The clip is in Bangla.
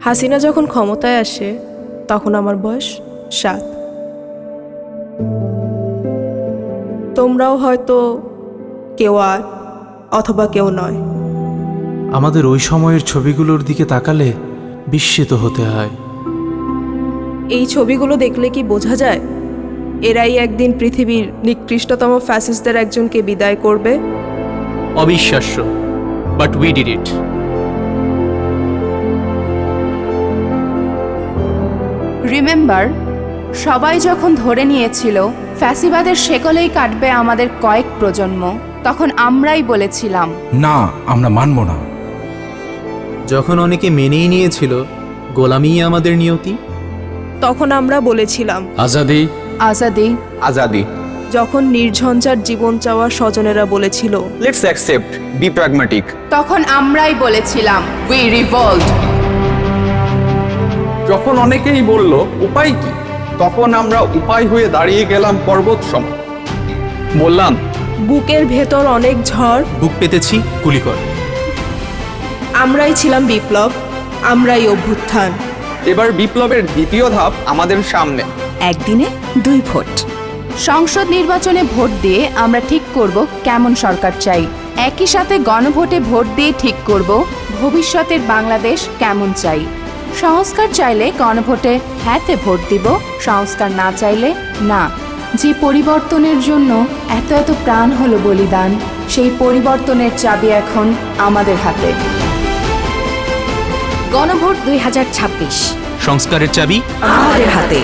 হাসিনা যখন ক্ষমতায় আসে তখন আমার বয়স 7। তোমরাও হয়তো কেউ 8 অথবা কেউ 9। আমাদের ওই সময়ের ছবিগুলোর দিকে তাকালে বিস্মিত হতে হয়। এই ছবিগুলো দেখলে কি বোঝা যায় এরাই একদিন পৃথিবীর নিকৃষ্টতম ফ্যাসিস্টদের একজনকে বিদায় করবে? অবিশ্বাস্য, but we did it. Remember, সবাই যখন ধরে নিয়েছিল ফ্যাসিবাদের শেকলেই কাটবে আমাদের কয়েক প্রজন্ম, তখন আমরাই বলেছিলাম না, আমরা মানব না। যখন অনেকে মেনেই নিয়েছিল গোলামিই আমাদের নিয়তি, তখন আমরা বলেছিলাম আজাদি, আজাদি। আজাদি। যখন নির্ঝঞ্ঝাট জীবন চাওয়া স্বজনেরা বলেছিল লেটস অ্যাকসেপ্ট, বি প্র্যাগম্যাটিক। তখন আমরাই বলেছিলাম উই রিভল্ট। যখন অনেকেই বলল উপায় কি, তখন আমরা উপায় হয়ে দাঁড়িয়ে গেলাম পর্বত সম। বললাম বুকের ভেতর অনেক ঝড়, বুক পেতেছি গুলি কর। আমরাই ছিলাম বিপ্লব, আমরাই অভ্যুত্থান। এবার বিপ্লবের দ্বিতীয় ধাপ আমাদের সামনে। একদিনে 2 ভোট। সংসদ নির্বাচনে ভোট দিয়ে আমরা ঠিক করব কেমন সরকার চাই। একই সাথে গণভোটে ভোট দিয়ে ঠিক করব ভবিষ্যতের বাংলাদেশ কেমন চাই। সংস্কার চাইলে গণভোটে হ্যাঁতে ভোট দিব, সংস্কার না চাইলে না। যে পরিবর্তনের জন্য এত এত প্রাণ হলো বলিদান, সেই পরিবর্তনের চাবি এখন আমাদের হাতে। গণভোট 2026 সংস্কারের চাবি আমাদের হাতে।